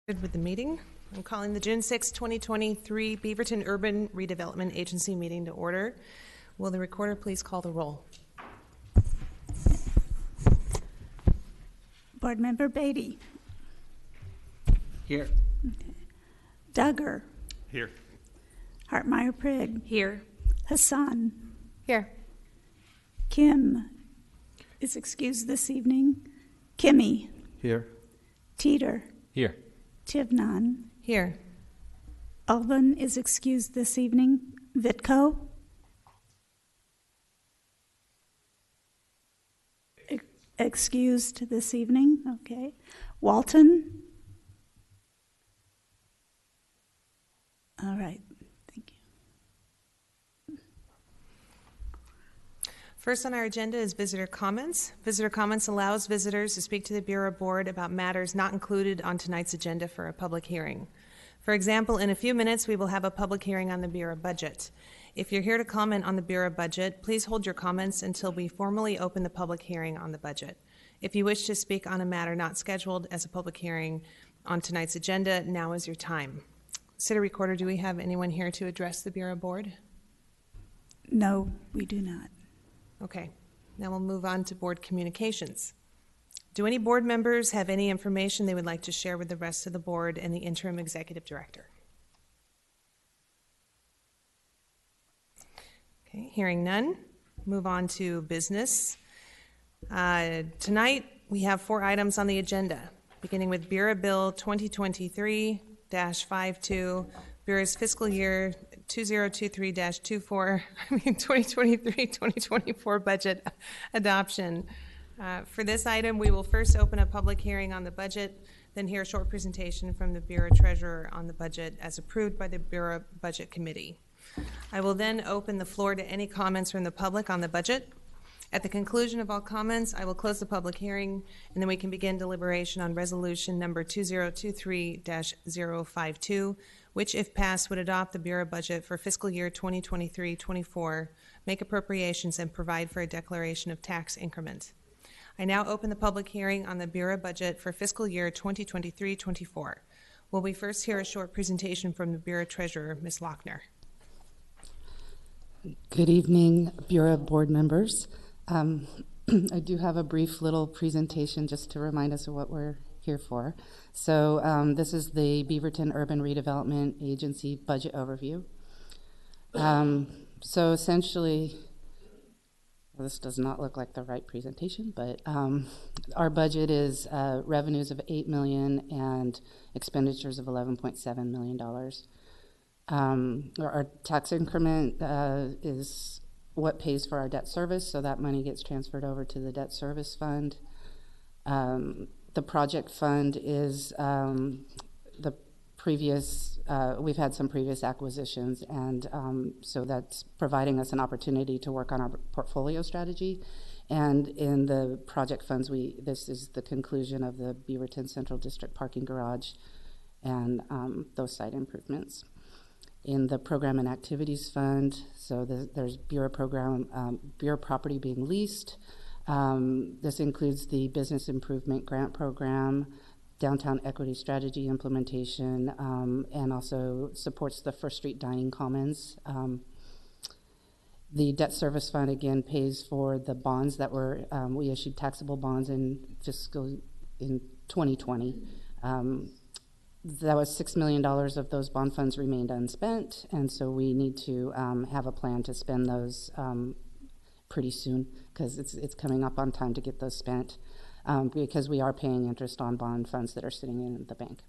With the meeting, I'm calling the June 6, 2023 Beaverton Urban Redevelopment Agency meeting to order. Will the recorder please call the roll? Board Member Beatty. Here. Okay. Duggar. Here. Hartmeyer-Prigg. Here. Hassan. Here. Kim is excused this evening. Kimmy. Here. Teeter. Here. Tivnan. Here. Alban is excused this evening. Vitko. Excused this evening. Okay. Walton. All right. Thank you. First on our agenda is visitor comments. Visitor comments allows visitors to speak to the Bureau Board about matters not included on tonight's agenda for a public hearing. For example, in a few minutes, we will have a public hearing on the Bureau budget. If you're here to comment on the Bureau budget, please hold your comments until we formally open the public hearing on the budget. If you wish to speak on a matter not scheduled as a public hearing on tonight's agenda, now is your time. City Recorder, do we have anyone here to address the Bureau Board? No, we do not. Okay, now we'll move on to board communications. Do any board members have any information they would like to share with the rest of the board and the interim executive director? Okay, hearing none, move on to business. Tonight we have 4 items on the agenda, beginning with Bureau Bill 2023-52, Bureau's fiscal year 2023-24, 2023-2024 budget adoption. For this item, we will first open a public hearing on the budget, then hear a short presentation from the Bureau Treasurer on the budget as approved by the Bureau Budget Committee. I will then open the floor to any comments from the public on the budget. At the conclusion of all comments, I will close the public hearing, and then we can begin deliberation on resolution number 2023-052, which, if passed, would adopt the Bureau budget for fiscal year 2023-24, make appropriations, and provide for a declaration of tax increment. I now open the public hearing on the Bureau budget for fiscal year 2023-24. Will we first hear a short presentation from the Bureau Treasurer, Ms. Lochner? Good evening, Bureau board members. I do have a brief little presentation just to remind us of what we're here for. So this is the Beaverton Urban Redevelopment Agency budget overview. So essentially, well, this does not look like the right presentation, but our budget is revenues of $8 million and expenditures of $11.7 million. Our tax increment is what pays for our debt service, so that money gets transferred over to the debt service fund. The project fund is the previous, we've had some previous acquisitions, and so that's providing us an opportunity to work on our portfolio strategy. And in the project funds, this is the conclusion of the Beaverton Central District parking garage and those site improvements. In the program and activities fund, so there's Bureau program, Bureau property being leased. This includes the business improvement grant program, downtown equity strategy implementation, and also supports the First Street Dining Commons. The debt service fund again pays for the bonds that were, we issued taxable bonds in 2020. That was $6 million of those bond funds remained unspent, and so we need to have a plan to spend those pretty soon, because it's coming up on time to get those spent, because we are paying interest on bond funds that are sitting in the bank.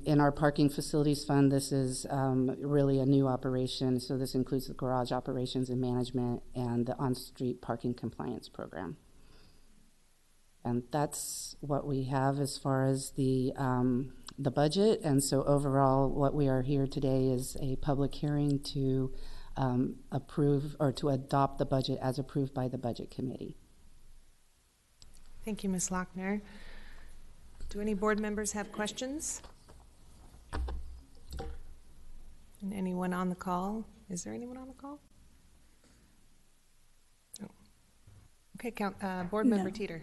In our parking facilities fund, this is really a new operation, so this includes the garage operations and management and the on-street parking compliance program. And that's what we have as far as the budget. And so overall, what we are here today is a public hearing to approve or to adopt the budget as approved by the Budget Committee. Thank you, Ms. Lochner. Do any board members have questions? And anyone on the call? Is there anyone on the call? Oh. Okay, Board Member Teeter.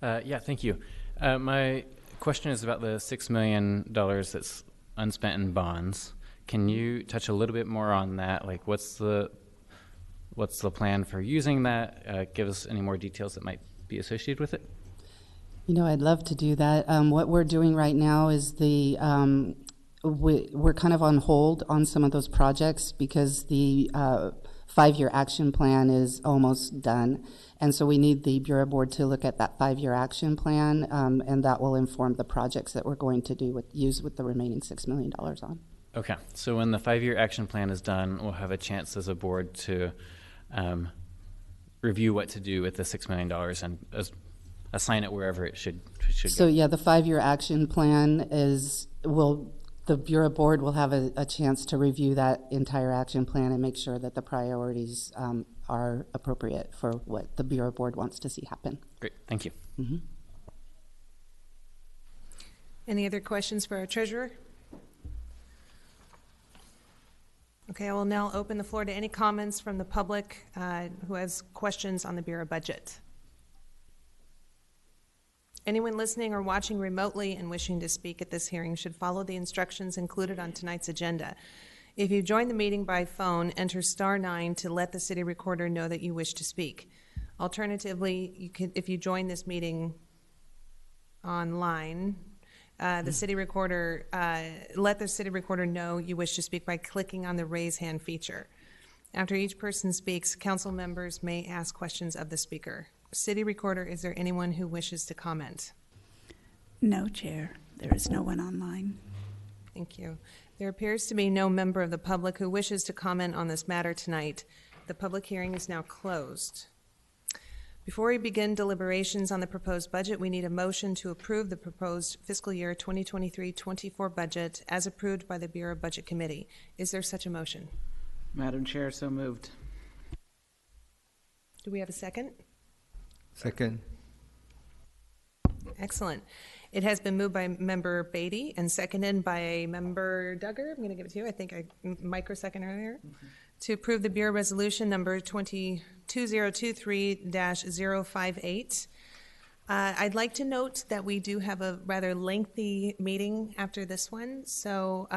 Yeah, thank you. My question is about the $6 million that's unspent in bonds. Can you touch a little bit more on that? Like, what's the plan for using that? Give us any more details that might be associated with it. You know, I'd love to do that. What we're doing right now is we're kind of on hold on some of those projects because the 5-year action plan is almost done. And so we need the Bureau Board to look at that 5-year action plan, and that will inform the projects that we're going to use with the remaining $6 million on. Okay, so when the 5-year action plan is done, we'll have a chance as a board to review what to do with the $6 million and assign it wherever it should So go. yeah, the 5-year action plan the Bureau Board will have a chance to review that entire action plan and make sure that the priorities are appropriate for what the Bureau Board wants to see happen. Great, thank you. Mm-hmm. Any other questions for our treasurer? Okay, I will now open the floor to any comments from the public who has questions on the Bureau budget. Anyone listening or watching remotely and wishing to speak at this hearing should follow the instructions included on tonight's agenda. If you join the meeting by phone, enter *9 to let the city recorder know that you wish to speak. Alternatively, if you join this meeting online, let the city recorder know you wish to speak by clicking on the raise hand feature. After each person speaks, council members may ask questions of the speaker. City recorder, is there anyone who wishes to comment? No, Chair. There is no one online. Thank you. There appears to be no member of the public who wishes to comment on this matter tonight. The public hearing is now closed. Before we begin deliberations on the proposed budget, we need a motion to approve the proposed fiscal year 2023-24 budget as approved by the Bureau Budget Committee. Is there such a motion? Madam Chair, so moved. Do we have a second? Second. Excellent. It has been moved by Member Beatty and seconded by Member Duggar. I'm going to give it to you. I think I microsecond earlier. To approve the Bureau Resolution number 2023-058. I'd like to note that we do have a rather lengthy meeting after this one, so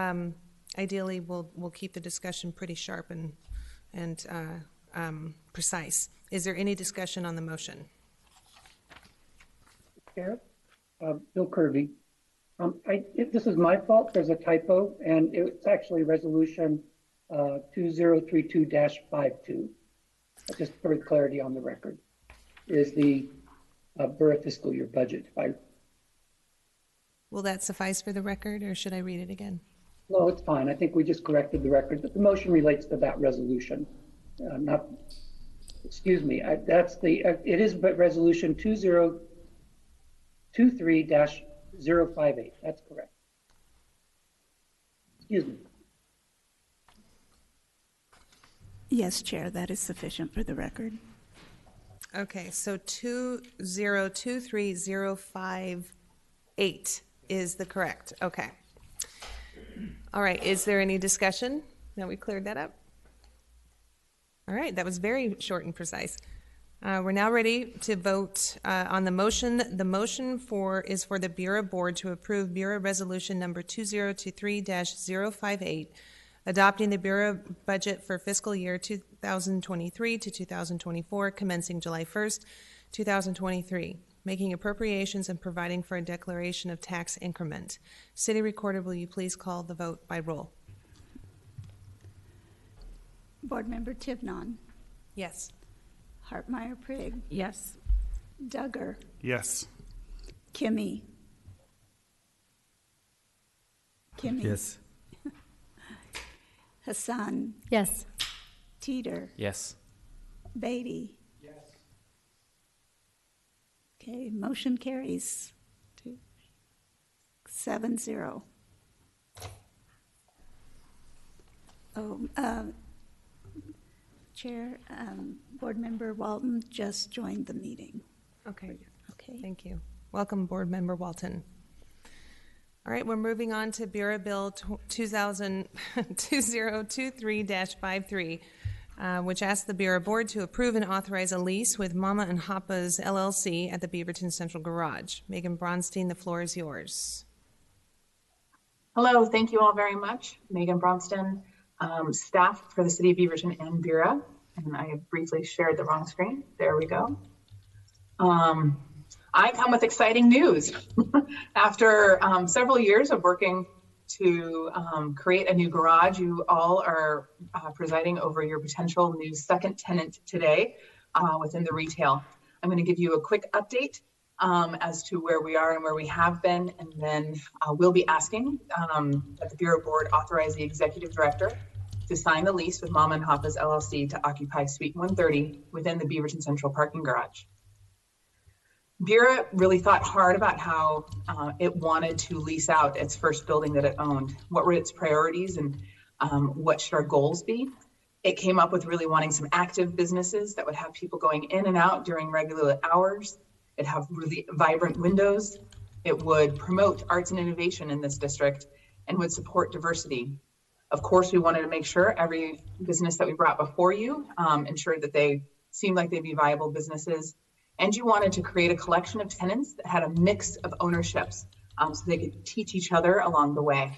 ideally we'll keep the discussion pretty sharp and precise. Is there any discussion on the motion? Chair, Bill Kirby. If this is my fault, there's a typo, and it's actually resolution 2032-52. Just for clarity on the record, is the borough fiscal year budget. Will that suffice for the record, or should I read it again? No, it's fine. I think we just corrected the record, but the motion relates to that resolution. Excuse me, it is resolution 2023-058. That's correct. Excuse me. Yes, Chair, that is sufficient for the record. Okay, so 2023-058 is the correct. Okay. All right, is there any discussion? Now we cleared that up. All right, that was very short and precise. We're now ready to vote on the motion. The motion is for the Bureau Board to approve Bureau Resolution number 2023-058, adopting the Bureau budget for fiscal year 2023 to 2024, commencing July 1st, 2023, making appropriations and providing for a declaration of tax increment. City Recorder, will you please call the vote by roll? Board Member Tivnon. Yes. Hartmeyer-Prigg. Yes. Duggar. Yes. Kimmy. Yes. Hassan. Yes. Teeter. Yes. Beatty. Yes. Okay, motion carries 7-0. Chair, Board Member Walton just joined the meeting. Okay. Okay. Thank you. Welcome, Board Member Walton. All right, we're moving on to Bureau Bill 2023-53. which asks the Bureau Board to approve and authorize a lease with Mama and Papa's LLC at the Beaverton Central Garage. Megan Bronstein, the floor is yours. Hello, thank you all very much. Megan Bronston, staff for the City of Beaverton and Bureau. And I have briefly shared the wrong screen. There we go. I come with exciting news. After several years of working to create a new garage, you all are presiding over your potential new second tenant today within the retail. I'm going to give you a quick update as to where we are and where we have been, and then we'll be asking that the Bureau Board authorize the Executive Director to sign the lease with Mama and Papa's LLC to occupy Suite 130 within the Beaverton Central Parking Garage. Bureau really thought hard about how it wanted to lease out its first building that it owned. What were its priorities and what should our goals be? It came up with really wanting some active businesses that would have people going in and out during regular hours. It'd have really vibrant windows. It would promote arts and innovation in this district and would support diversity. Of course, we wanted to make sure every business that we brought before you ensured that they seemed like they'd be viable businesses. And you wanted to create a collection of tenants that had a mix of ownerships so they could teach each other along the way.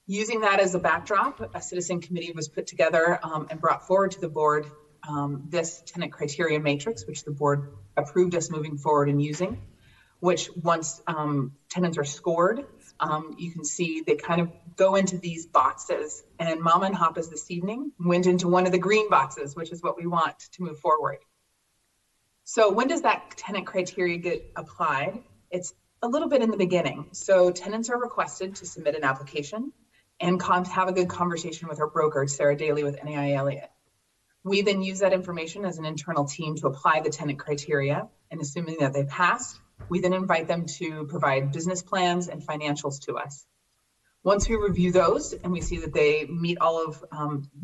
Using that as a backdrop, a citizen committee was put together and brought forward to the board this tenant criteria matrix, which the board approved us moving forward and using, which once tenants are scored, you can see they kind of go into these boxes. And Mama and Papa's this evening went into one of the green boxes, which is what we want to move forward. So when does that tenant criteria get applied? It's a little bit in the beginning. So tenants are requested to submit an application and have a good conversation with our broker, Sarah Daly with NAI Elliott. We then use that information as an internal team to apply the tenant criteria, and assuming that they passed, we then invite them to provide business plans and financials to us. Once we review those and we see that they meet all of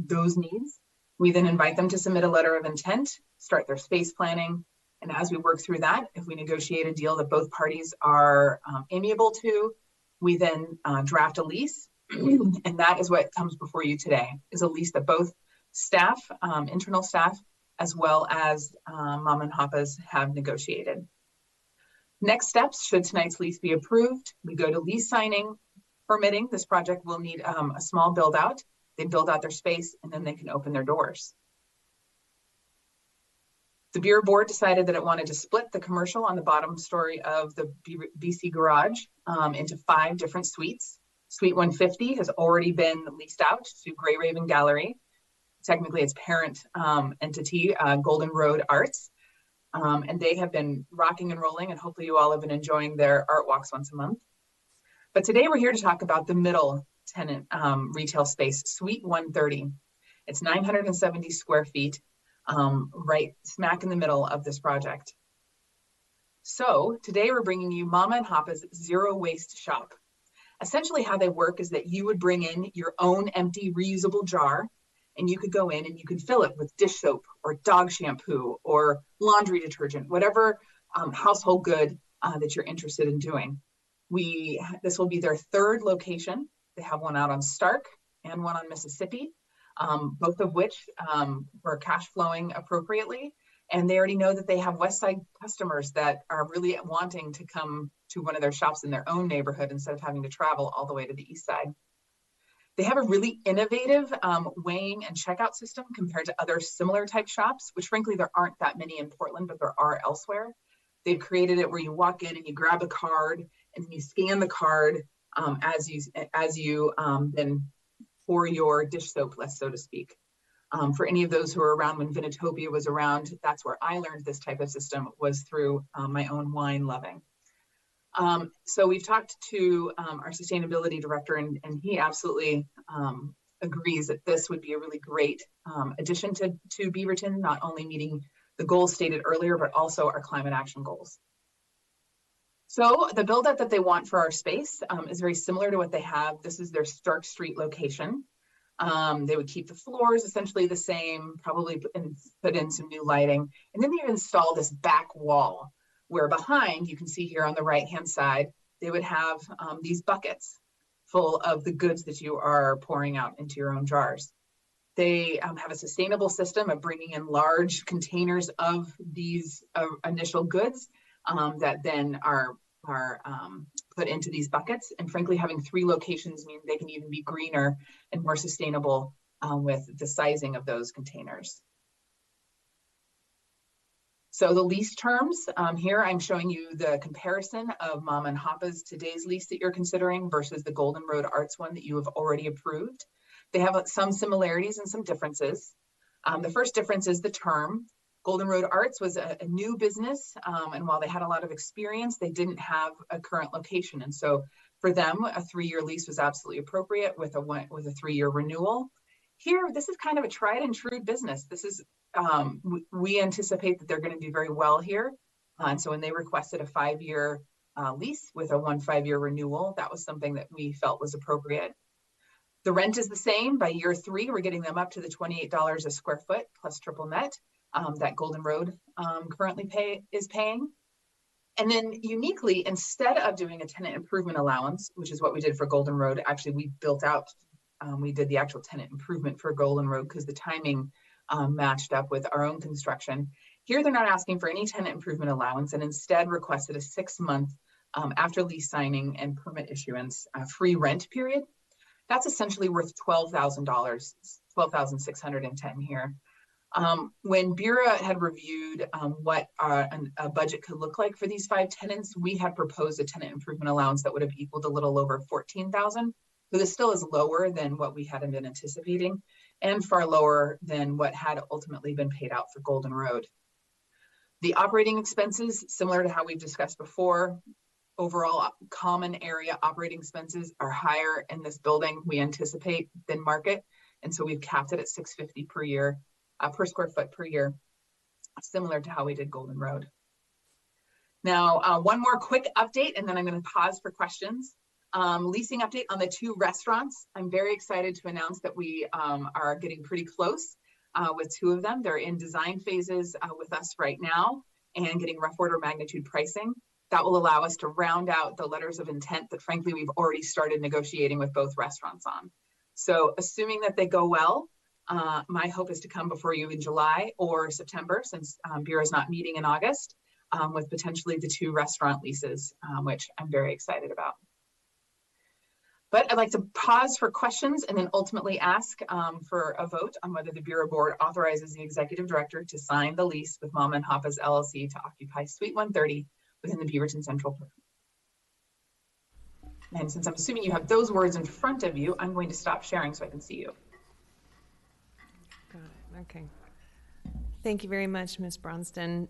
those needs, we then invite them to submit a letter of intent, start their space planning, and as we work through that, if we negotiate a deal that both parties are amiable to, we then draft a lease, and that is what comes before you today, is a lease that both staff, internal staff, as well as Mama and Papa's have negotiated. Next steps, should tonight's lease be approved, we go to lease signing, permitting. This project will need a small build out. They build out their space and then they can open their doors. The Bureau Board decided that it wanted to split the commercial on the bottom story of the BC Garage into 5 different suites. Suite 150 has already been leased out to Grey Raven Gallery. Technically its parent entity, Golden Road Arts. And they have been rocking and rolling, and hopefully you all have been enjoying their art walks once a month. But today we're here to talk about the middle tenant retail space, Suite 130. It's 970 square feet, right smack in the middle of this project. So today we're bringing you Mama and Papa's Zero Waste Shop. Essentially how they work is that you would bring in your own empty reusable jar, and you could go in and you could fill it with dish soap or dog shampoo or laundry detergent, whatever household good that you're interested in doing. This will be their 3rd location. They have one out on Stark and one on Mississippi, both of which were cash flowing appropriately. And they already know that they have West Side customers that are really wanting to come to one of their shops in their own neighborhood instead of having to travel all the way to the East Side. They have a really innovative weighing and checkout system compared to other similar type shops, which frankly, there aren't that many in Portland, but there are elsewhere. They've created it where you walk in and you grab a card and you scan the card as you then pour your dish soap, so to speak. For any of those who are around when Vinotopia was around, that's where I learned this type of system, was through my own wine loving. So we've talked to our sustainability director, and he absolutely agrees that this would be a really great addition to Beaverton, not only meeting the goals stated earlier, but also our climate action goals. So the build out that they want for our space is very similar to what they have. This is their Stark Street location. They would keep the floors essentially the same, probably put in some new lighting, and then they would install this back wall where behind, you can see here on the right-hand side, they would have these buckets full of the goods that you are pouring out into your own jars. They have a sustainable system of bringing in large containers of these initial goods that then are put into these buckets. And frankly, having 3 locations means they can even be greener and more sustainable with the sizing of those containers. So the lease terms, here I'm showing you the comparison of Mama and Papa's today's lease that you're considering versus the Golden Road Arts one that you have already approved. They have some similarities and some differences. The first difference is the term. Golden Road Arts was a new business, and while they had a lot of experience, they didn't have a current location. And so for them, a 3-year lease was absolutely appropriate with a 3-year renewal. Here, this is kind of a tried and true business. This is, we anticipate that they're going to do very well here. And so when they requested a 5-year lease with a 5-year renewal, that was something that we felt was appropriate. The rent is the same. By year 3, we're getting them up to the $28 a square foot plus triple net that Golden Road currently is paying. And then uniquely, instead of doing a tenant improvement allowance, which is what we did for Golden Road, actually we built out, we did the actual tenant improvement for Golden Road because the timing matched up with our own construction. Here, they're not asking for any tenant improvement allowance and instead requested a 6-month after lease signing and permit issuance free rent period. That's essentially worth $12,000, $12,610 here. When Bureau had reviewed what a budget could look like for these 5 tenants, we had proposed a tenant improvement allowance that would have equaled a little over $14,000. So this still is lower than what we had been anticipating and far lower than what had ultimately been paid out for Golden Road. The operating expenses, similar to how we've discussed before, overall common area operating expenses are higher in this building, we anticipate, than market. And so we've capped it at $650 per year, per square foot per year, similar to how we did Golden Road. Now, one more quick update, and then I'm going to pause for questions. Leasing update on the 2 restaurants. I'm very excited to announce that we are getting pretty close with 2 of them. They're in design phases with us right now and getting rough order magnitude pricing. That will allow us to round out the letters of intent that frankly we've already started negotiating with both restaurants on. So assuming that they go well, my hope is to come before you in July or September, since Bureau is not meeting in August, with potentially the 2 restaurant leases, which I'm very excited about. But I'd like to pause for questions and then ultimately ask for a vote on whether the Bureau Board authorizes the Executive Director to sign the lease with Mama and Papa's LLC to occupy Suite 130 within the Beaverton Central. And since I'm assuming you have those words in front of you, I'm going to stop sharing so I can see you. Got it. Okay. Thank you very much, Ms. Bronston.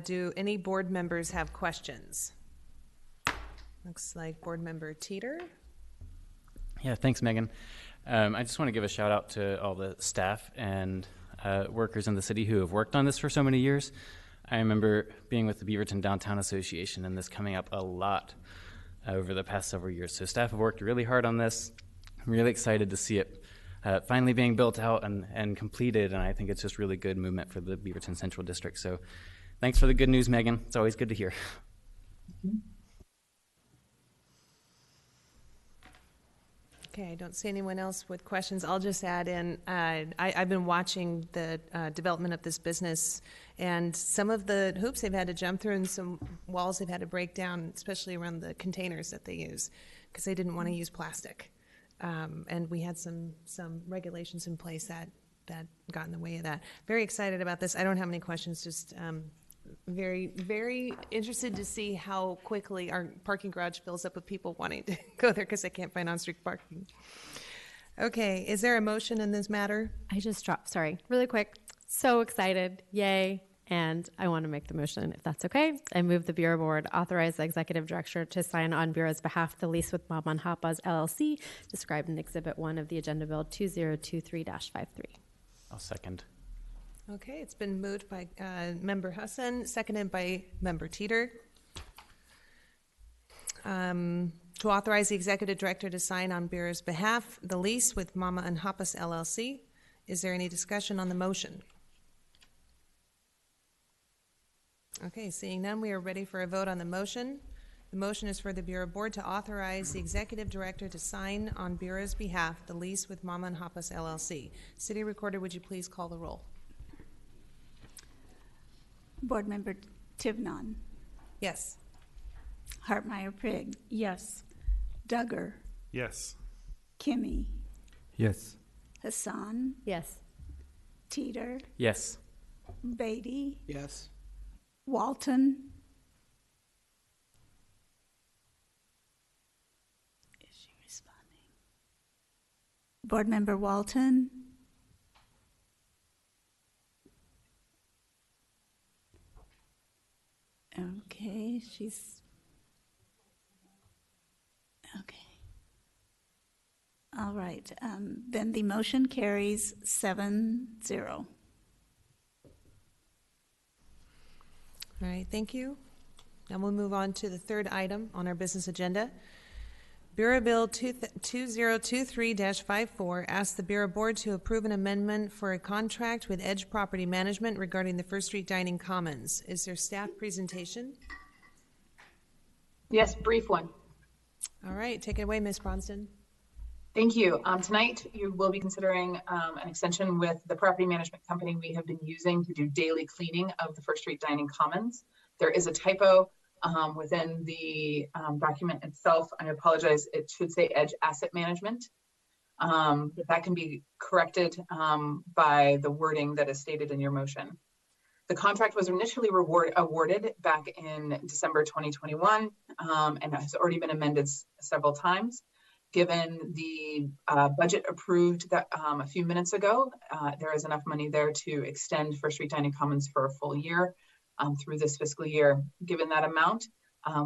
Do any board members have questions? Looks like Board Member Teeter. Yeah, thanks, Megan. I just want to give a shout out to all the staff and workers in the city who have worked on this for so many years. I remember being with the Beaverton Downtown Association and this coming up a lot over the past several years. So staff have worked really hard on this. I'm really excited to see it finally being built out and completed, and I think it's just really good movement for the Beaverton Central District. So thanks for the good news, Megan. It's always good to hear. Mm-hmm. Okay, I don't see anyone else with questions. I'll just add in, I've been watching the development of this business and some of the hoops they've had to jump through and some walls they've had to break down, especially around the containers that they use, because they didn't want to use plastic. And we had some regulations in place that got in the way of that. Very excited about this. I don't have any questions, just very, very interested to see how quickly our parking garage fills up with people wanting to go there because they can't find on-street parking. Okay, is there a motion in this matter? I just dropped, sorry, really quick. So excited, yay. And I want to make the motion, if that's okay. I move the Bureau Board authorize the Executive Director to sign on Bureau's behalf the lease with Mama and Papa's LLC, described in Exhibit 1 of the Agenda Bill 2023-53. I'll second. Okay, it's been moved by Member Hassan, seconded by Member Teeter. To authorize the Executive Director to sign on Bureau's behalf the lease with Mama and Papa's LLC. Is there any discussion on the motion? Okay, seeing none, we are ready for a vote on the motion. The motion is for the Bureau Board to authorize the Executive Director to sign on Bureau's behalf the lease with Mama and Papa's LLC. City Recorder, would you please call the roll? Board Member Tivnon. Yes. Hartmeyer-Prigg. Yes. Duggar. Yes. Kimmy. Yes. Hassan. Yes. Teeter. Yes. Beatty. Yes. Walton. Is she responding? Board Member Walton. Okay, she's okay. All right, then the motion carries 7-0. All right, thank you. Now we'll move on to the third item on our business agenda. Bureau Bill 2023-54 asks the Bureau Board to approve an amendment for a contract with Edge Property Management regarding the First Street Dining Commons. Is there staff presentation? Yes, brief one. All right, take it away, Ms. Bronston. Thank you. Tonight, you will be considering an extension with the property management company we have been using to do daily cleaning of the First Street Dining Commons. There is a typo within the document itself. I apologize. It should say Edge Asset Management. But that can be corrected by the wording that is stated in your motion. The contract was initially awarded back in December 2021 and has already been amended several times. Given the budget approved that a few minutes ago, there is enough money there to extend First Street Dining Commons for a full year through this fiscal year. Given that amount,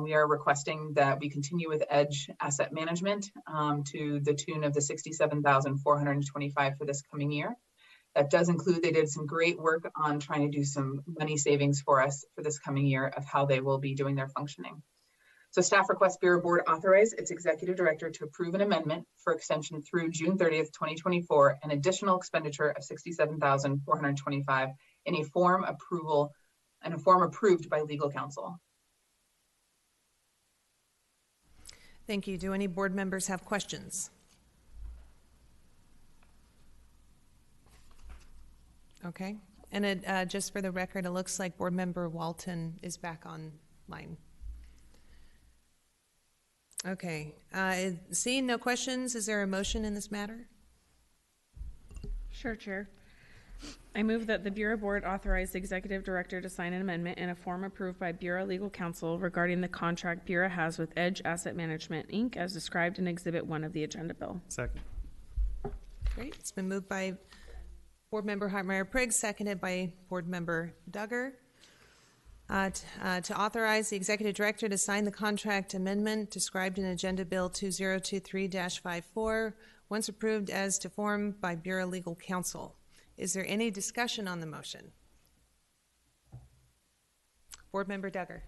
we are requesting that we continue with Edge Asset Management to the tune of the $67,425 for this coming year. That does include, they did some great work on trying to do some money savings for us for this coming year of how they will be doing their functioning. So staff requests Bureau Board authorize its Executive Director to approve an amendment for extension through June 30th, 2024, an additional expenditure of $67,425 in a form approved by legal counsel. Thank you. Do any board members have questions? Okay. And just for the record, it looks like Board Member Walton is back online. Okay. Seeing no questions, is there a motion in this matter? Sure, Chair. I move that the Bureau Board authorize the Executive Director to sign an amendment in a form approved by Bureau Legal Counsel regarding the contract Bureau has with Edge Asset Management, Inc., as described in Exhibit 1 of the agenda bill. Second. Great. It's been moved by Board Member Hartmeyer-Prigg, seconded by Board Member Duggar, to authorize the Executive Director to sign the contract amendment described in Agenda Bill 2023-54, once approved as to form by Bureau Legal Counsel. Is there any discussion on the motion? Board Member Duggar.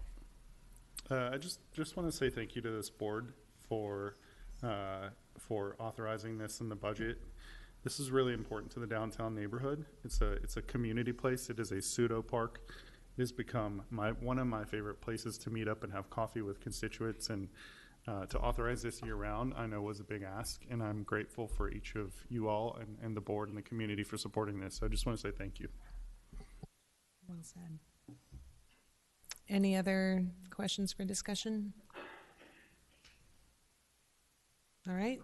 I just want to say thank you to this board for authorizing this in the budget. This is really important to the downtown neighborhood. It's a community place. It is a pseudo park. It has become one of my favorite places to meet up and have coffee with constituents, and to authorize this year round, I know was a big ask, and I'm grateful for each of you all and the board and the community for supporting this. So I just want to say thank you. Well said. Any other questions for discussion? All right.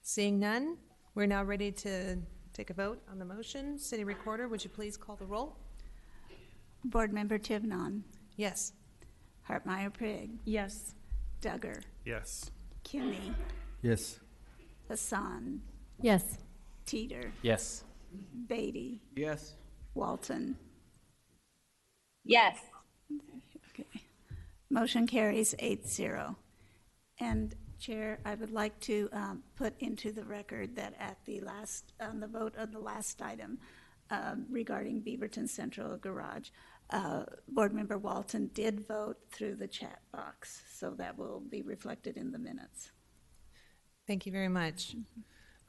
Seeing none, we're now ready to take a vote on the motion. City Recorder, would you please call the roll? Board Member Tivnon. Yes. Hartmeyer-Prigg. Yes. Duggar. Yes. Kimmy. Yes. Hassan. Yes. Teeter. Yes. Beatty. Yes. Walton. Yes. Okay. Motion carries 8-0. And Chair, I would like to put into the record that at the vote on the last item regarding Beaverton Central Garage, Board Member Walton did vote through the chat box, so that will be reflected in the minutes. Thank you very much.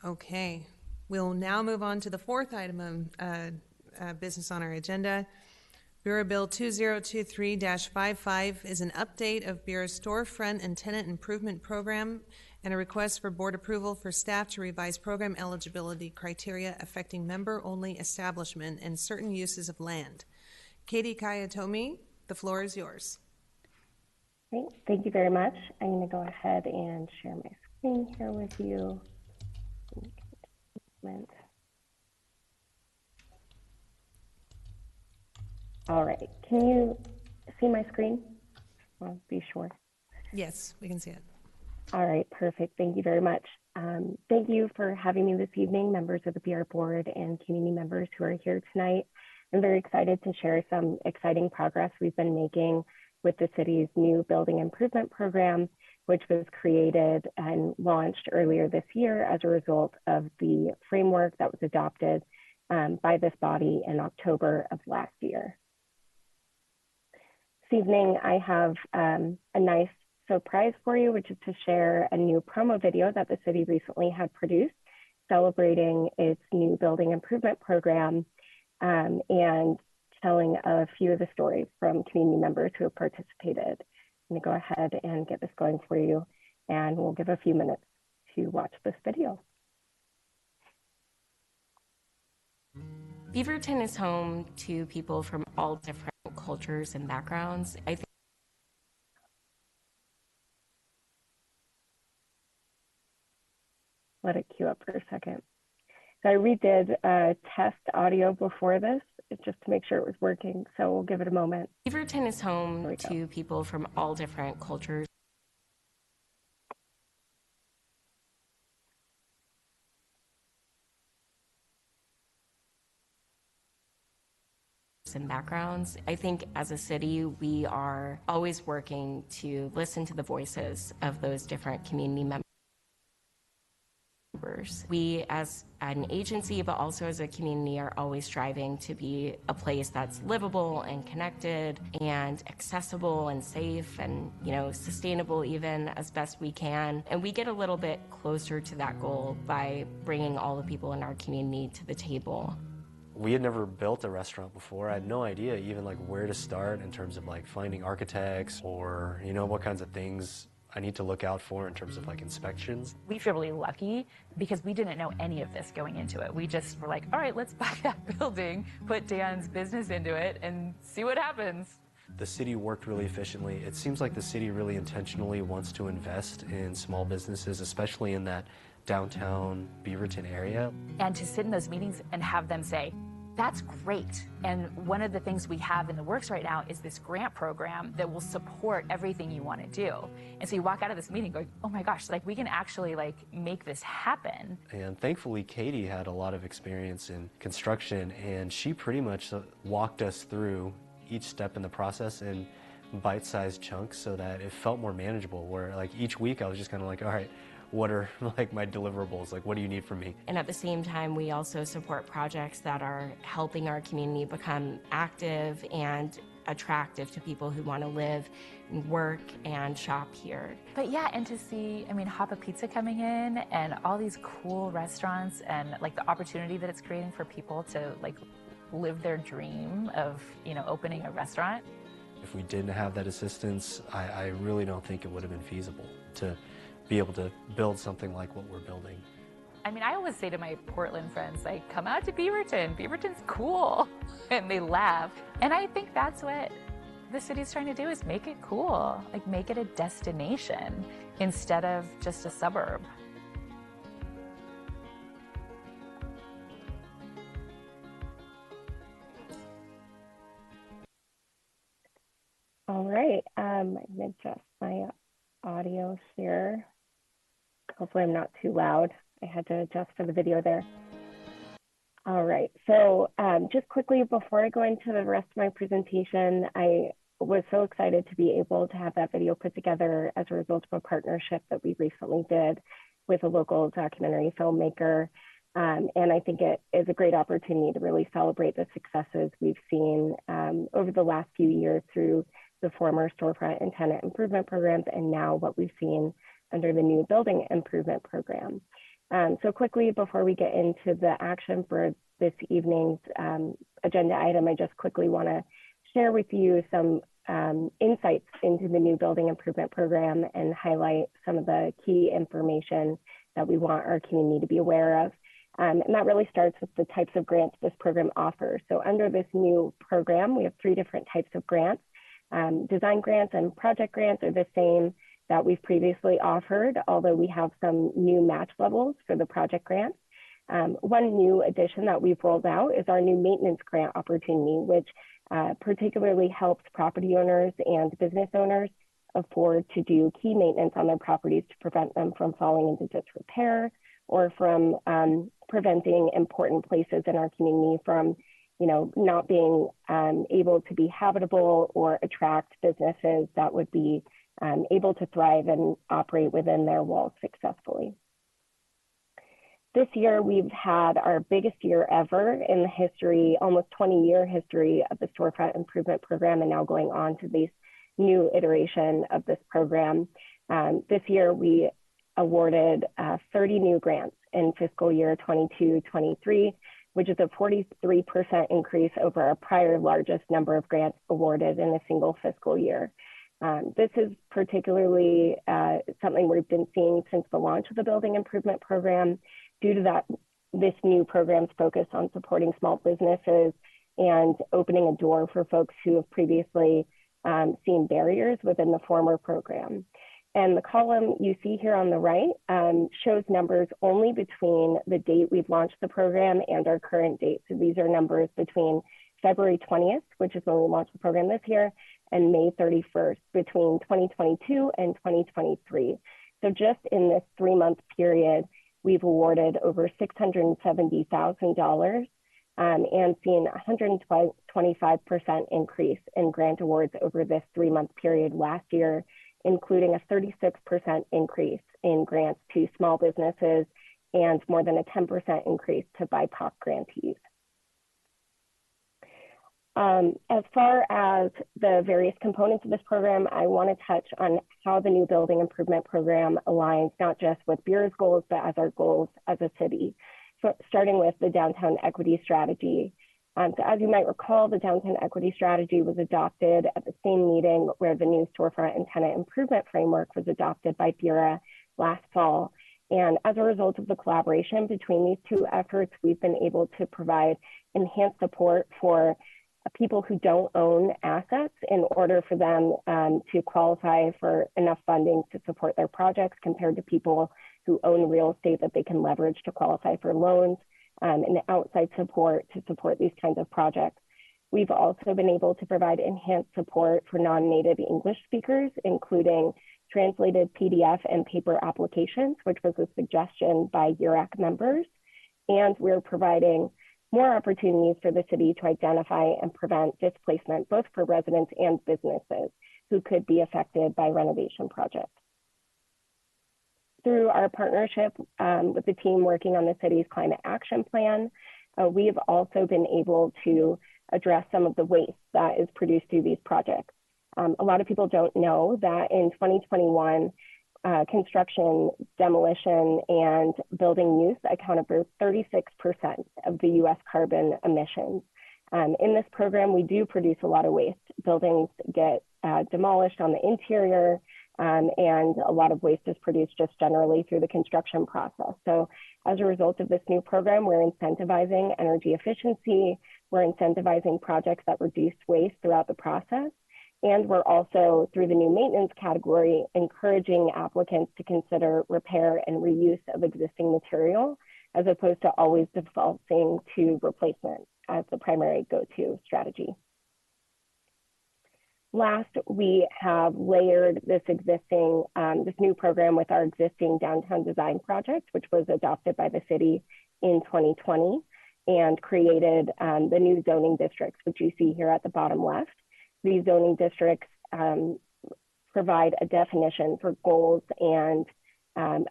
Okay, we'll now move on to the fourth item of business on our agenda. Bureau Bill 2023-55 is an update of Bureau's storefront and tenant improvement program and a request for board approval for staff to revise program eligibility criteria affecting member-only establishment and certain uses of land. Katie Kayatomi, the floor is yours. Great. Thank you very much. I'm going to go ahead and share my screen here with you. All right. Can you see my screen? I'll be sure. Yes, we can see it. All right, perfect. Thank you very much. Thank you for having me this evening, members of the BR board and community members who are here tonight. I'm very excited to share some exciting progress we've been making with the city's new building improvement program, which was created and launched earlier this year as a result of the framework that was adopted by this body in October of last year. This evening, I have a nice surprise for you, which is to share a new promo video that the city recently had produced celebrating its new building improvement program and telling a few of the stories from community members who have participated. I'm gonna go ahead and get this going for you, and we'll give a few minutes to watch this video. Beaverton is home to people from all different cultures and backgrounds. I think let it queue up for a second. So I redid a test audio before this just to make sure it was working. So we'll give it a moment. Beaverton is home to people from all different cultures and backgrounds. I think as a city, we are always working to listen to the voices of those different community members. We as an agency, but also as a community, are always striving to be a place that's livable and connected and accessible and safe and, you know, sustainable even as best we can. And we get a little bit closer to that goal by bringing all the people in our community to the table. We had never built a restaurant before. I had no idea even like where to start in terms of like finding architects or, you know, what kinds of things I need to look out for in terms of like inspections. We feel really lucky because we didn't know any of this going into it. We just were like, all right, let's buy that building, put Dan's business into it and see what happens. The city worked really efficiently. It seems like the city really intentionally wants to invest in small businesses, especially in that downtown Beaverton area. And to sit in those meetings and have them say, that's great. And one of the things we have in the works right now is this grant program that will support everything you want to do. And so you walk out of this meeting going, oh my gosh, like we can actually like make this happen. And thankfully, Katie had a lot of experience in construction, and she pretty much walked us through each step in the process in bite-sized chunks so that it felt more manageable, where like each week I was just kind of like, all right, what are like my deliverables? Like, what do you need from me? And at the same time, we also support projects that are helping our community become active and attractive to people who want to live, work, and shop here. But yeah, and to see, I mean, Hapa Pizza coming in and all these cool restaurants and like the opportunity that it's creating for people to like live their dream of, you know, opening a restaurant. If we didn't have that assistance, I really don't think it would have been feasible to be able to build something like what we're building. I mean, I always say to my Portland friends, like, come out to Beaverton. Beaverton's cool. And they laugh. And I think that's what the city's trying to do, is make it cool. Like, make it a destination instead of just a suburb. All right, I'm gonna adjust my audio here. Hopefully I'm not too loud. I had to adjust for the video there. All right, so just quickly before I go into the rest of my presentation, I was so excited to be able to have that video put together as a result of a partnership that we recently did with a local documentary filmmaker. And I think it is a great opportunity to really celebrate the successes we've seen over the last few years through the former storefront and tenant improvement programs, and now what we've seen under the new building improvement program. So quickly, before we get into the action for this evening's agenda item, I just quickly want to share with you some insights into the new building improvement program and highlight some of the key information that we want our community to be aware of. And that really starts with the types of grants this program offers. So under this new program, we have 3 different types of grants. Design grants and project grants are the same that we've previously offered, although we have some new match levels for the project grants. One new addition that we've rolled out is our new maintenance grant opportunity, which particularly helps property owners and business owners afford to do key maintenance on their properties to prevent them from falling into disrepair or from preventing important places in our community from, not being able to be habitable or attract businesses that would be able to thrive and operate within their walls successfully. This year, we've had our biggest year ever in the history, almost 20-year history of the Storefront Improvement Program, and now going on to this new iteration of this program. This year, we awarded 30 new grants in fiscal year 22-23, which is a 43% increase over our prior largest number of grants awarded in a single fiscal year. This is particularly something we've been seeing since the launch of the Building Improvement Program, due to this new program's focus on supporting small businesses and opening a door for folks who have previously seen barriers within the former program. And the column you see here on the right shows numbers only between the date we've launched the program and our current date. So these are numbers between February 20th, which is when we launched the program this year, and May 31st, between 2022 and 2023. So just in this 3-month period, we've awarded over $670,000 and seen a 125% increase in grant awards over this 3-month period last year, including a 36% increase in grants to small businesses and more than a 10% increase to BIPOC grantees. As far as the various components of this program, I want to touch on how the new Building Improvement Program aligns not just with Bureau's goals, but as our goals as a city. So starting with the Downtown Equity Strategy. So as you might recall, the Downtown Equity Strategy was adopted at the same meeting where the new Storefront and Tenant Improvement Framework was adopted by Bureau last fall. And as a result of the collaboration between these 2 efforts, we've been able to provide enhanced support for people who don't own assets in order for them to qualify for enough funding to support their projects compared to people who own real estate that they can leverage to qualify for loans and outside support to support these kinds of projects. We've also been able to provide enhanced support for non-native English speakers, including translated PDF and paper applications, which was a suggestion by URAC members. And we're providing more opportunities for the city to identify and prevent displacement, both for residents and businesses who could be affected by renovation projects. Through our partnership with the team working on the city's climate action plan, we've also been able to address some of the waste that is produced through these projects. A lot of people don't know that in 2021, construction, demolition, and building use accounted for 36% of the US carbon emissions. In this program, we do produce a lot of waste. Buildings get demolished on the interior, and a lot of waste is produced just generally through the construction process. So as a result of this new program, we're incentivizing energy efficiency, we're incentivizing projects that reduce waste throughout the process. And we're also, through the new maintenance category, encouraging applicants to consider repair and reuse of existing material, as opposed to always defaulting to replacement as the primary go-to strategy. Last, we have layered this new program with our existing downtown design project, which was adopted by the city in 2020 and created the new zoning districts, which you see here at the bottom left. These zoning districts provide a definition for goals and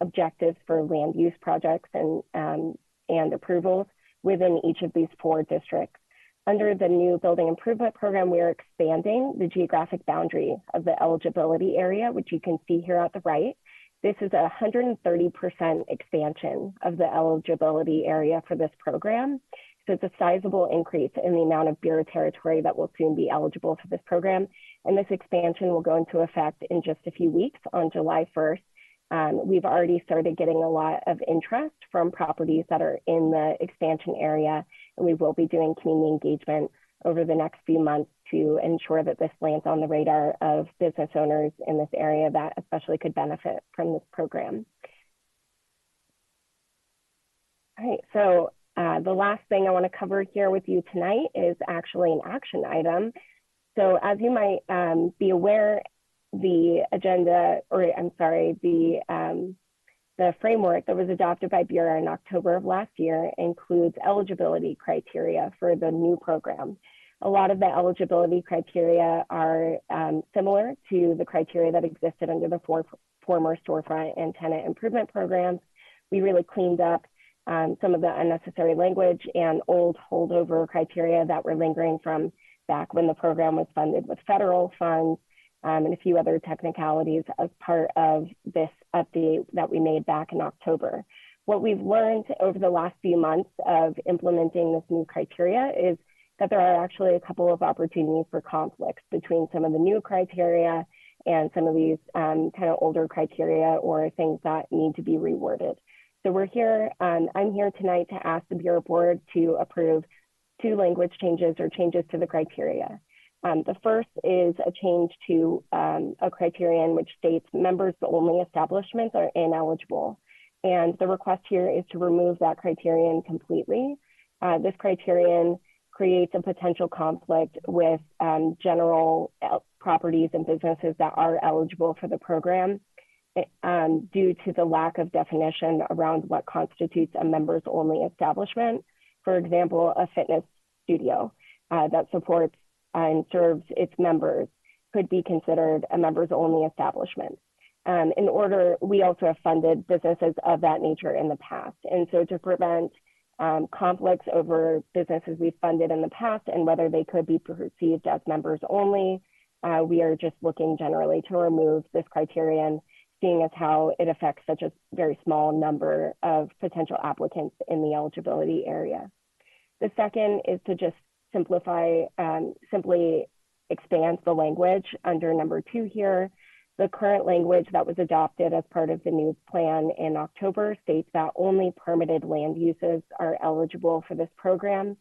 objectives for land use projects and approvals within each of these 4 districts. Under the new Building Improvement Program, we are expanding the geographic boundary of the eligibility area, which you can see here at the right. This is a 130% expansion of the eligibility area for this program. So it's a sizable increase in the amount of Bureau territory that will soon be eligible for this program. And this expansion will go into effect in just a few weeks on July 1st. We've already started getting a lot of interest from properties that are in the expansion area, and we will be doing community engagement over the next few months to ensure that this lands on the radar of business owners in this area that especially could benefit from this program. All right, so the last thing I want to cover here with you tonight is actually an action item. So as you might be aware, the agenda, or I'm sorry, the framework that was adopted by Bureau in October of last year includes eligibility criteria for the new program. A lot of the eligibility criteria are similar to the criteria that existed under the former storefront and tenant improvement programs. We really cleaned up some of the unnecessary language and old holdover criteria that were lingering from back when the program was funded with federal funds, and a few other technicalities as part of this update that we made back in October. What we've learned over the last few months of implementing this new criteria is that there are actually a couple of opportunities for conflicts between some of the new criteria and some of these kind of older criteria or things that need to be reworded. So we're here, I'm here tonight to ask the Bureau Board to approve 2 language changes or changes to the criteria. The first is a change to a criterion which states members-only establishments are ineligible. And the request here is to remove that criterion completely. This criterion creates a potential conflict with general properties and businesses that are eligible for the program due to the lack of definition around what constitutes a members-only establishment. For example, a fitness studio that supports and serves its members could be considered a members-only establishment. We also have funded businesses of that nature in the past. And so to prevent conflicts over businesses we've funded in the past and whether they could be perceived as members only, we are just looking generally to remove this criterion, seeing as how it affects such a very small number of potential applicants in the eligibility area. The second is to just simply expands the language under number 2 here. The current language that was adopted as part of the new plan in October states that only permitted land uses are eligible for this program.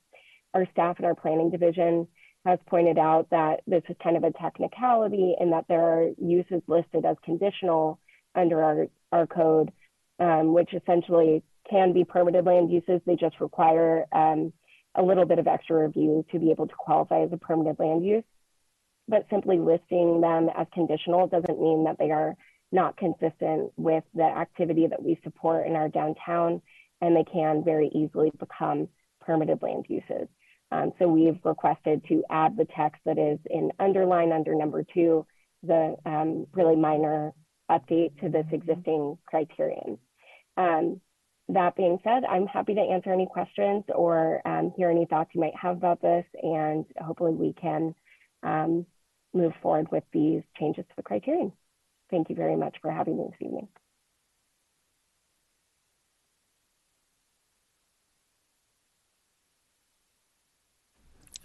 Our staff in our planning division has pointed out that this is kind of a technicality and that there are uses listed as conditional under our code, which essentially can be permitted land uses. They just require a little bit of extra review to be able to qualify as a permitted land use. But simply listing them as conditional doesn't mean that they are not consistent with the activity that we support in our downtown, and they can very easily become permitted land uses. So we've requested to add the text that is in underline under number 2, the really minor update to this existing criterion. That being said, I'm happy to answer any questions or hear any thoughts you might have about this, and hopefully we can move forward with these changes to the criterion. Thank you very much for having me this evening.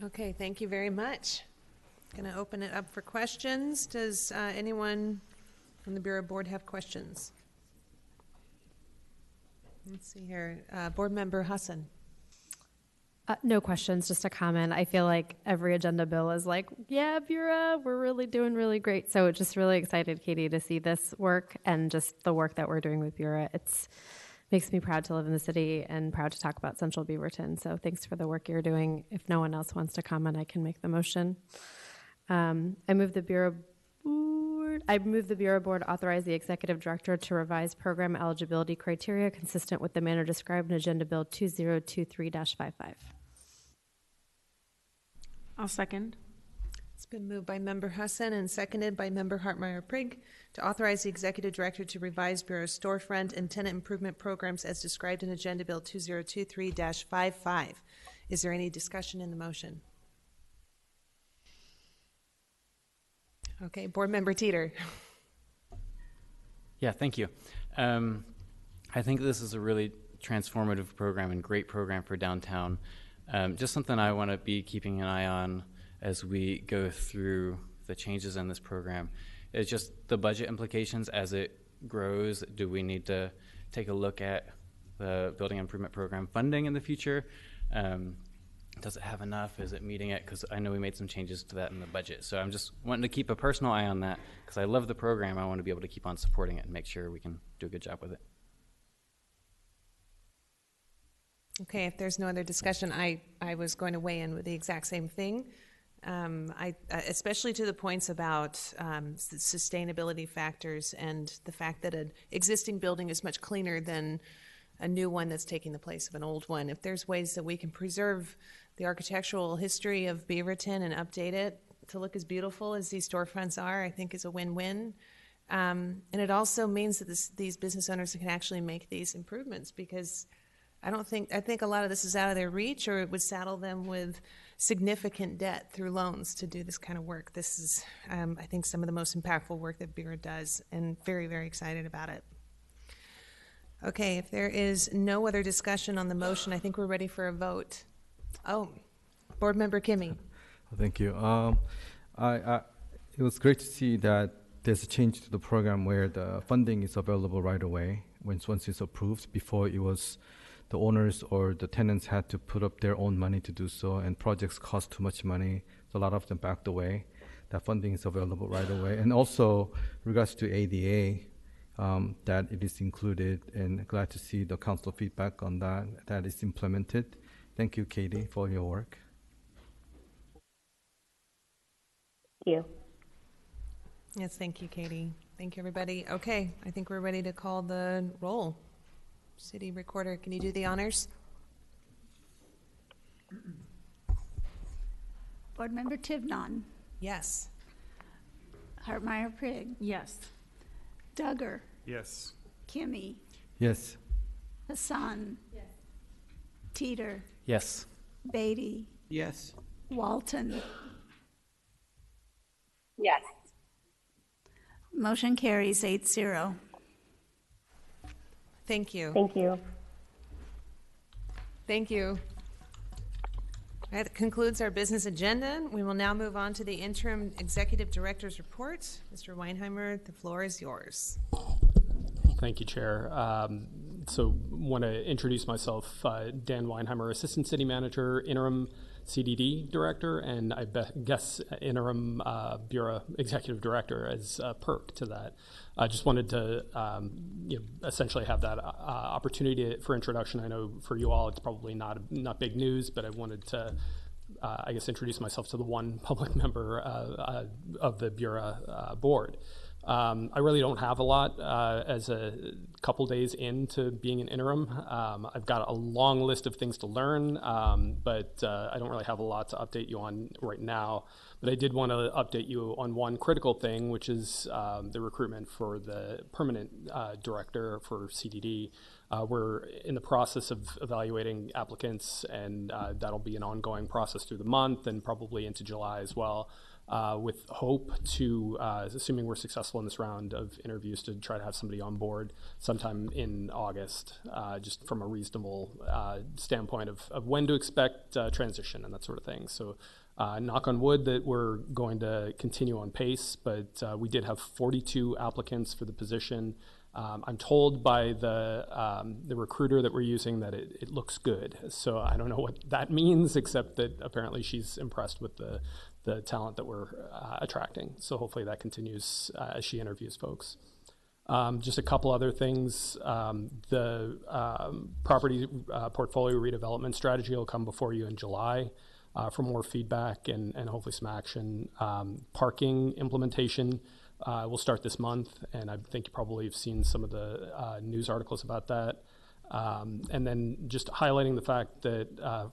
Okay, thank you very much. Going to open it up for questions. Does anyone from the Bureau Board have questions? Let's see here. Board Member Hassan. No questions, just a comment. I feel like every agenda bill is like, yeah, Bureau, we're really doing really great. So just really excited, Katie, to see this work and just the work that we're doing with Bureau. It makes me proud to live in the city and proud to talk about Central Beaverton. So thanks for the work you're doing. If no one else wants to comment, I can make the motion. I move the Bureau Board authorize the Executive Director to revise program eligibility criteria consistent with the manner described in Agenda Bill 2023-55. I'll second. It's been moved by Member Hassan and seconded by Member Hartmeyer-Prigg to authorize the Executive Director to revise Bureau's storefront and tenant improvement programs as described in Agenda Bill 2023-55. Is there any discussion in the motion? Okay, Board Member Teeter. Yeah, thank you. I think this is a really transformative program and great program for downtown. Just something I want to be keeping an eye on as we go through the changes in this program is just the budget implications as it grows. Do we need to take a look at the building improvement program funding in the future? Does it have enough? Is it meeting it? Because I know we made some changes to that in the budget. So I'm just wanting to keep a personal eye on that because I love the program. I want to be able to keep on supporting it and make sure we can do a good job with it. Okay, if there's no other discussion, I was going to weigh in with the exact same thing. Especially to the points about sustainability factors and the fact that an existing building is much cleaner than a new one that's taking the place of an old one. If there's ways that we can preserve the architectural history of Beaverton and update it to look as beautiful as these storefronts are, I think is a win-win. And it also means that these business owners can actually make these improvements, because I think a lot of this is out of their reach, or it would saddle them with significant debt through loans to do this kind of work. This is, I think, some of the most impactful work that Bureau does, and very, very excited about it. Okay, if there is no other discussion on the motion, I think we're ready for a vote. Oh, Board Member Kimmy. Thank you. It was great to see that there's a change to the program where the funding is available right away once it's approved. Before, it was the owners or the tenants had to put up their own money to do so, and projects cost too much money, so a lot of them backed away. That funding is available right away. And also, regards to ADA, that it is included, and glad to see the council feedback on that is implemented. Thank you, Katie, for your work. Thank you. Yes, thank you, Katie. Thank you, everybody. Okay, I think we're ready to call the roll. City Recorder, can you do the honors? Board Member Tivnon. Yes. Hartmeyer Prigg. Yes. Duggar. Yes. Kimmy. Yes. Hassan. Yes. Teeter. Yes. Beatty. Yes. Walton. Yes. Motion carries 8-0. Thank you. Thank you. Thank you. That concludes our business agenda. We will now move on to the interim executive director's report. Mr. Weinheimer, the floor is yours. Thank you, Chair. So want to introduce myself, Dan Weinheimer, Assistant City Manager, Interim CDD Director, and I guess Interim Bureau Executive Director as a perk to that. I just wanted to essentially have that opportunity for introduction. I know for you all it's probably not big news, but I wanted to I guess introduce myself to the one public member of the Bureau board. I really don't have a lot as a couple days into being an interim. I've got a long list of things to learn, but I don't really have a lot to update you on right now. But I did want to update you on one critical thing, which is the recruitment for the permanent director for CDD. We're in the process of evaluating applicants, and that'll be an ongoing process through the month and probably into July as well. With hope to, assuming we're successful in this round of interviews, to try to have somebody on board sometime in August, just from a reasonable standpoint of when to expect transition and that sort of thing. So knock on wood that we're going to continue on pace, but we did have 42 applicants for the position. I'm told by the recruiter that we're using that it looks good. So I don't know what that means, except that apparently she's impressed with the talent that we're attracting. So hopefully that continues as she interviews folks. Just a couple other things. The property portfolio redevelopment strategy will come before you in July for more feedback and hopefully some action. Parking implementation will start this month, and I think you probably have seen some of the news articles about that. And then just highlighting the fact that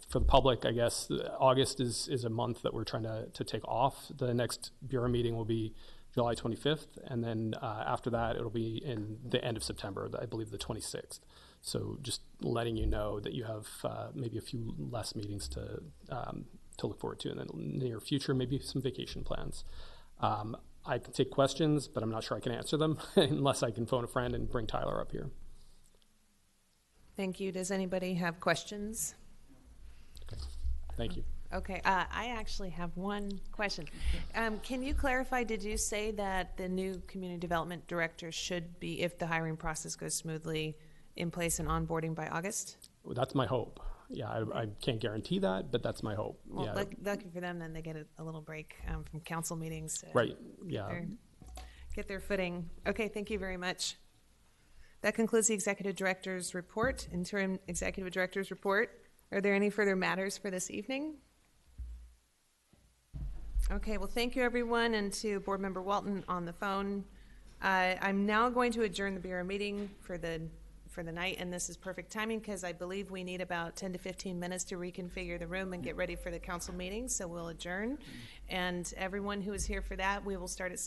for the public, I guess, August is a month that we're trying to take off. The next Bureau meeting will be July 25th, and then after that, it'll be in the end of September, I believe the 26th. So just letting you know that you have maybe a few less meetings to look forward to in the near future, maybe some vacation plans. I can take questions, but I'm not sure I can answer them unless I can phone a friend and bring Tyler up here. Thank you. Does anybody have questions? Okay. Thank you. Okay, I actually have one question. Can you clarify, did you say that the new community development director should be, if the hiring process goes smoothly, in place and onboarding by August? Well, that's my hope. Yeah, I can't guarantee that, but that's my hope. Well, yeah. lucky for them, then they get a little break from council meetings to Right, yeah. get their footing. Okay, thank you very much. That concludes the executive director's report, interim executive director's report. Are there any further matters for this evening? Okay, well, thank you, everyone, and to Board Member Walton on the phone. I'm now going to adjourn the Bureau meeting for the night, and this is perfect timing because I believe we need about 10 to 15 minutes to reconfigure the room and get ready for the council meeting, so we'll adjourn. And everyone who is here for that, we will start at